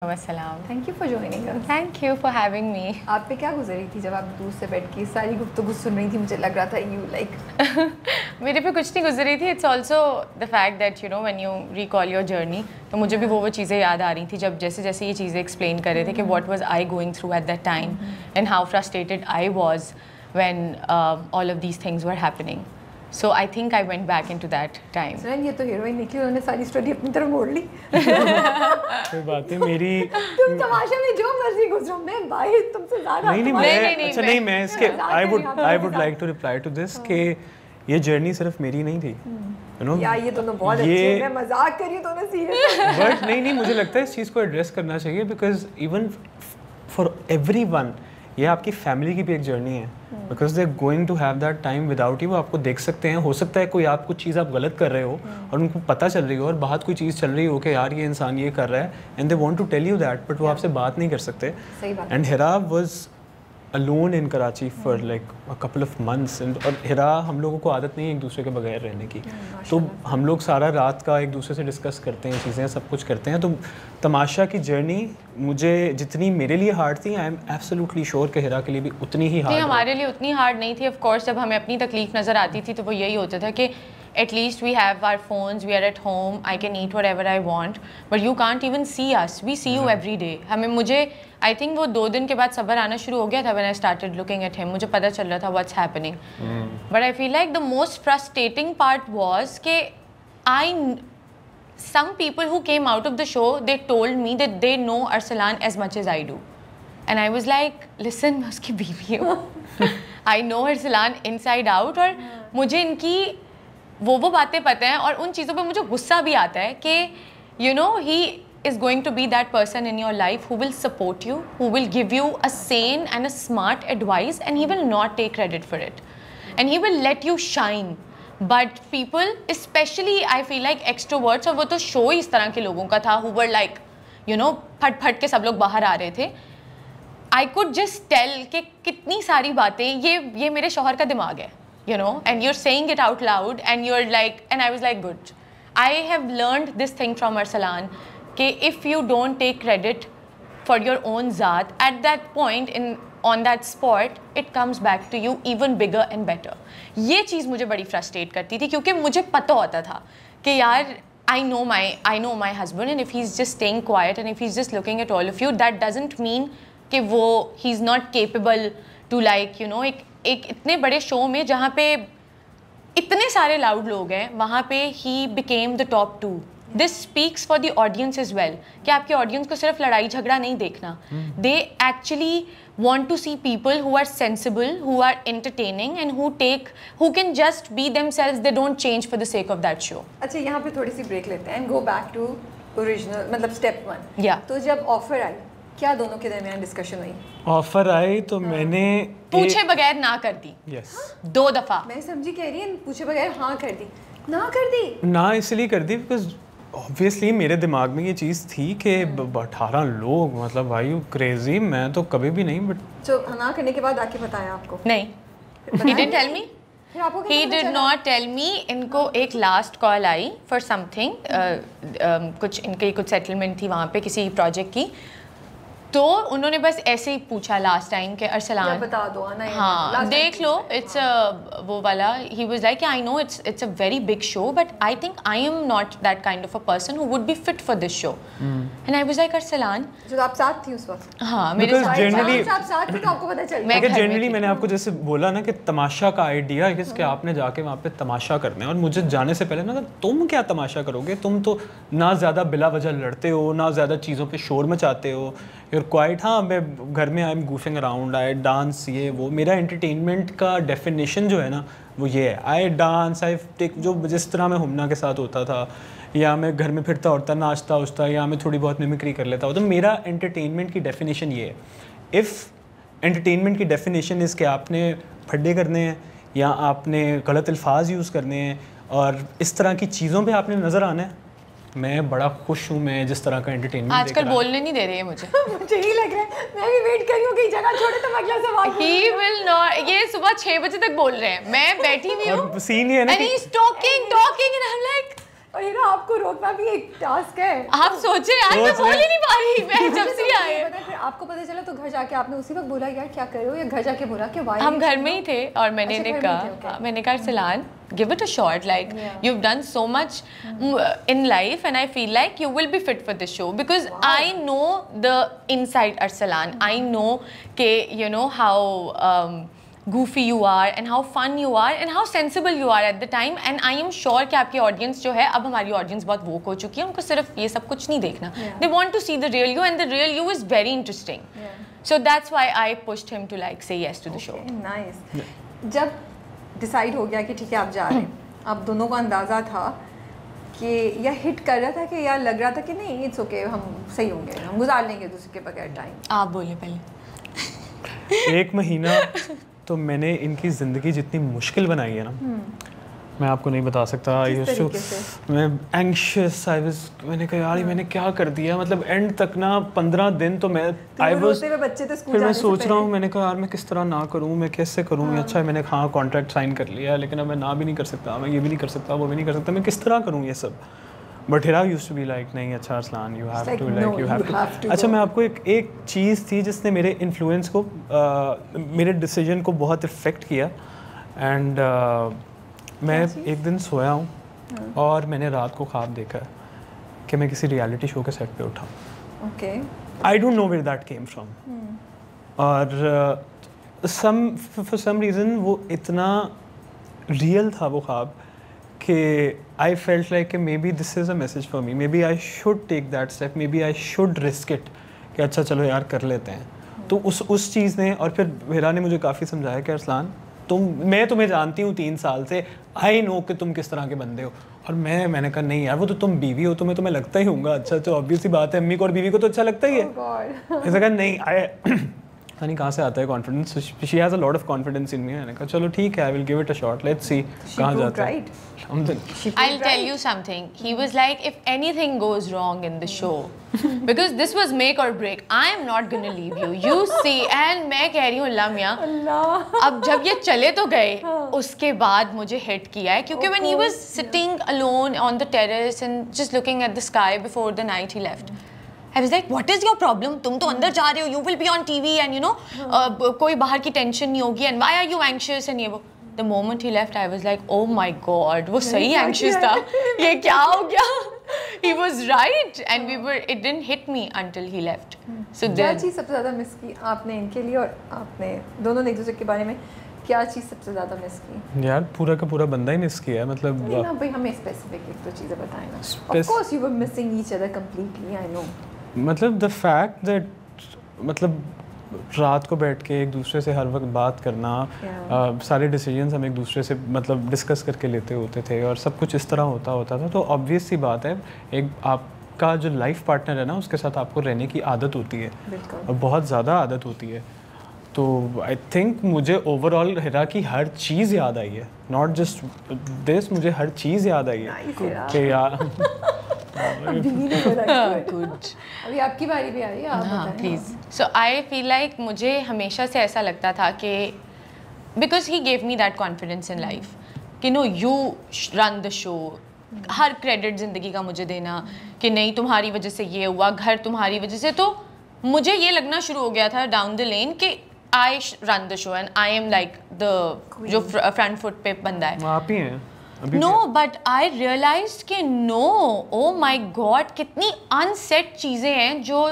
अस्सलाम। Thank you for joining us. Thank you for having me. आप पे क्या गुजरी थी जब आप दूर से बैठ के सारी गुफ्तगू सुन रही थी? मुझे लग रहा था यू लाइक मेरे पे कुछ नहीं गुजरी थी। It's also the fact that you know when you recall your journey, तो मुझे भी वो चीज़ें याद आ रही थी जब जैसे जैसे ये चीज़ें एक्सप्लेन कर रहे थे कि what was I going through at that time and how frustrated I was when all of these things were happening. So I think I went back into that time. सुन, ये तो हीरोइन निकली, उन्होंने सारी story अपनी तरफ मोड़ ली। कोई बात नहीं, मेरी तुम तमाशा में जो मर्जी गुजरो, मैं भाई तुमसे ज़्यादा नहीं मैं इसके I would like to reply to this कि ये जर्नी सिर्फ मेरी नहीं थी, you know, यार ये दोनों बहुत अच्छे हैं, मैं मजाक कर रही हूँ, दोनों सीरियस। बट नहीं मुझे लगता है इस चीज़ को एड्रेस करना चाहिए बिकॉज इवन फॉर एवरीवन ये आपकी फैमिली की भी एक जर्नी है, because they going to have that time without you. वो आपको देख सकते हैं, हो सकता है कोई आप कुछ चीज़ आप गलत कर रहे हो और उनको पता चल रही हो और बाहर कोई चीज़ चल रही हो कि यार ये इंसान ये कर रहा है and they want to tell you that, but वो आपसे बात नहीं कर सकते। And Hira was alone in Karachi for like a couple of months and और हिरा हम लोगों को आदत नहीं है एक दूसरे के बगैर रहने की, तो हम लोग सारा रात का एक दूसरे से डिस्कस करते हैं, चीज़ें सब कुछ करते हैं। तो तमाशा की जर्नी मुझे जितनी मेरे लिए हार्ड थी, आई एम एब्सोल्युटली श्योर कि हिरा के लिए भी उतनी ही हार्ड। हमारे लिए उतनी हार्ड नहीं थी। ऑफ कोर्स जब हमें अपनी तकलीफ नज़र आती थी तो वो यही होता था कि at least we have our phones, we are at home, I can eat whatever I want, but you can't even see us, we see you every day. मुझे I think वो 2 दिन के बाद सब्र आना शुरू हो गया था when I started looking at him, मुझे पता चल रहा था what's happening. But I feel like the most frustrating part was कि some people who came out of the show, they told me that they know Arsalan as much as I do. And I was like, listen, मैं उसकी बीवी हूँ, I know Arsalan inside out, और मुझे इनकी वो बातें पता हैं और उन चीज़ों पे मुझे गुस्सा भी आता है कि you know he is going to be that person in your life who will support you, who will give you a sane and a smart advice, and he will not take credit for it, and he will let you shine. But people, especially I feel like extroverts, और वो तो show इस तरह के लोगों का था who were like you know फट के सब लोग बाहर आ रहे थे। I could just tell कि कितनी सारी बातें ये मेरे शौहर का दिमाग है, you know, and you're saying it out loud and you're like, and I was like, good. I have learned this thing from Arsalan कि if you don't take credit for your own zaat, at that point on that spot, it comes back to you even bigger and better. ये चीज़ मुझे बड़ी frustrate करती थी क्योंकि मुझे पता होता था कि यार I know my husband, and if he's just staying quiet and if he's just looking at all of you, that doesn't mean कि वो he's not capable to like you know एक इतने बड़े शो में जहाँ पे इतने सारे लाउड लोग हैं, वहाँ पे he became the top 2. This speaks for the audience as well कि आपके ऑडियंस को सिर्फ लड़ाई झगड़ा नहीं देखना, they actually want to see people who are sensible, who are entertaining and who can just be themselves. They don't change for the sake of that show. अच्छा, यहाँ पे थोड़ी सी ब्रेक लेते हैं and go back to original, मतलब step 1. Yeah. तो जब offer आई, क्या दोनों के दरमियान डिस्कशन हुई? ऑफर आई तो मैंने पूछे बगैर ना कर दी। यस 2 दफ़ा। मैं समझी कह रही है पूछे बगैर हाँ कर दी, ना कर दी ना इसलिए कर दी बिकॉज ऑब्वियसली मेरे दिमाग में ये चीज़ थी कि 18 लोग, मतलब भाई क्रेजी, मैं तो कभी भी नहीं। बट तो ना करने के बाद आके बताया आपको? नहीं, he didn't tell me. He did not tell me. इनको एक last call I for something, कुछ इनकी कुछ सेटलमेंट थी वहाँ पे किसी प्रोजेक्ट की, तो उन्होंने बस ऐसे ही पूछा लास्ट टाइम कि अरसलान बता दो आना है, हाँ देख लो, इट्स वो वाला। He was like I know it's a very big show but I think I am not that kind of a person who would be fit for this show. And I was like Arsalan, जो आप साथ थी उस वक्त? हाँ मेरे साथ generally आप साथ थी तो आपको पता चल गया। जनरली मैंने आपको जैसे बोला ना कि तमाशा का आइडिया है कि आपने जाके वहाँ पे तमाशा करना है, और मुझे जाने से पहले ना तुम क्या तमाशा करोगे, तुम तो ना ज़्यादा बिला वजह लड़ते हो, ना ज़्यादा चीज़ों पे शोर मचाते हो, यूर क्वाइट। हाँ मैं घर में I am goofing around, I dance, ये वो। मेरा एंटरटेनमेंट का डेफिनेशन जो है ना वो ये है, आई डांस, आई टेक, जो जिस तरह मैं हुमना के साथ होता था, या मैं घर में फिरता उड़ता नाचता उछता, या मैं थोड़ी बहुत मिमिक्री कर लेता हूँ। तो मेरा एंटरटेनमेंट की डेफिनेशन ये है। इफ़ एंटरटेनमेंट की डेफिनेशन इस कि आपने फड्डे करने हैं या आपने गलत अल्फाज यूज़ करने हैं और इस तरह की चीज़ों पे आपने नज़र आना है, मैं बड़ा खुश हूँ मैं जिस तरह का एंटरटेनमेंट आजकल बोलने नहीं दे रही है मुझे। मुझे ही लग रहा है, मैं भी वेट कर रही हूँ कि जगह छोड़े तो मैं अगला सवाल। He will not, ये सुबह 6 बजे तक बोल रहे हैं, मैं बैठी हुई हूँ और सीन ये है ना and he's talking and I'm like और ये ना आपको रोकना भी एक टास्क है। आप सोचे यार, मैं बोल ही नहीं पा रही, मैं जब से आए। फिर आपको पता चला तो घर जाके आपने उसी वक्त बोला यार क्या कर रहे हो, या घर जाके बोला कि वाई? हम घर में ही थे और मैंने कहा Arsalan, give it a shot, like you've done so much in life and I feel like you will be fit for this show because I know the inside Arsalan. I know ke you know how goofy you are and how fun you are and how sensible you are at the time, and I am sure कि आपकी audience जो है, अब हमारी audience बहुत woke हो चुकी है, उनको सिर्फ ये सब कुछ नहीं देखना, they want to see the real you and the real you is very interesting. So that's why I pushed him to like say yes to the show. Nice. जब डिसाइड हो गया कि ठीक है आप जा रहे हैं, आप दोनों को अंदाज़ा था कि या हिट कर रहा था कि या लग रहा था कि नहीं इट्स ओके, हम सही होंगे, हम गुजार लेंगे दूसरे के बगैर टाइम? आप बोले पहले। 1 महीना तो मैंने इनकी ज़िंदगी जितनी मुश्किल बनाई है ना, मैं आपको नहीं बता सकता। मैं एंग्शियस आई वाज, मैंने कहा यार मैंने क्या कर दिया, मतलब एंड तक ना 15 दिन तो मैं आई वाज, फिर मैं सोच रहा हूँ, मैंने कहा यार मैं किस तरह ना करूँ, मैं कैसे करूँ। अच्छा मैंने कॉन्ट्रैक्ट साइन कर लिया, लेकिन अब मैं ना भी नहीं कर सकता, मैं ये भी नहीं कर सकता, वो भी नहीं कर सकता, मैं किस तरह करूँ ये सब। But Hira used to be like नहीं अच्छा Arsalan you have to, like you have to. अच्छा मैं आपको एक चीज़ थी जिसने मेरे इन्फ्लुएंस को, मेरे डिसीजन को बहुत इफ़ेक्ट किया। एंड मैं एक दिन सोया हूँ और मैंने रात को ख्वाब देखा कि मैं किसी रियलिटी शो के सेट पे उठा। Okay, I don't know where that came from, और फॉर सम रीज़न वो इतना रियल था वो ख्वाब कि I felt like maybe this is a message for me, maybe I should take that step, maybe I should risk it, कि अच्छा चलो यार कर लेते हैं। तो उस चीज़ ने, और फिर हिरा ने मुझे काफ़ी समझाया कि अरसलान मैं तुम्हें जानती हूँ 3 साल से, आई नो कि तुम किस तरह के बंदे हो। और मैंने कहा नहीं यार वो तो तुम बीवी हो, तुम्हें तो मैं लगता ही होगा अच्छा, तो ऑब्वियस सी बात है, अम्मी को और बीवी को तो अच्छा लगता ही है। ऐसा कहा नहीं, पता नहीं कहाँ से आता है confidence, she has a lot of confidence in me. मैंने कहा चलो ठीक है, I will give it a shot, let's see कहाँ जाता है। I'll tell you something. He was like, if anything goes wrong in the show, because this was make or break, I am not gonna leave you. You see, and मैं कह रही हूँ अल्लाह मियाँ, अब जब ये चले तो गए, उसके बाद मुझे hit किया है, क्योंकि when he was sitting alone on the terrace and just looking at the sky before the night he left, I was like, what is your problem? तुम तो अंदर जा रहे हो, you will be on TV and you know, कोई बाहर की tension नहीं होगी, and why are you anxious and ये वो। The moment he left, I was like, oh my God, वो सही anxious था, ये क्या हो गया? He was right, and it didn't hit me until he left. So क्या चीज़ सबसे ज़्यादा मिस की आपने इनके लिए, और आपने दोनों ने एक दूसरे के बारे में क्या चीज़ सबसे ज़्यादा मिस की? यार पूरा का पूरा बंदा ही मिस किया है, मतलब नहीं ना भाई, हमें स्पेसिफिक एक दो चीज़ें बताएं ना। Of course you were missing each other completely, I know. मतलब the fact that, मतलब रात को बैठ के एक दूसरे से हर वक्त बात करना, सारे डिसीजंस हम एक दूसरे से मतलब डिस्कस करके लेते होते थे, और सब कुछ इस तरह होता था। तो ऑब्वियस सी बात है, एक आपका जो लाइफ पार्टनर है ना, उसके साथ आपको रहने की आदत होती है, और बहुत ज़्यादा आदत होती है। तो आई थिंक मुझे ओवरऑल हिरा की हर चीज़ याद आई है, नॉट जस्ट दिस, मुझे हर चीज़ याद आई है कि यार अभी आपकी बारी भी आ रही है, आप बताएं please. So I feel like मुझे हमेशा से ऐसा लगता था कि because he gave me that confidence in life कि no you run the show, हर क्रेडिट ज़िंदगी का मुझे देना कि नहीं तुम्हारी वजह से ये हुआ, घर तुम्हारी वजह से। तो मुझे ये लगना शुरू हो गया था डाउन द लेन कि I run the show and I am like the जो फ्रंट फुट पे बंदा है, आप ही हैं। No, but I realized कि no, oh my God, कितनी अनसेट चीज़ें हैं जो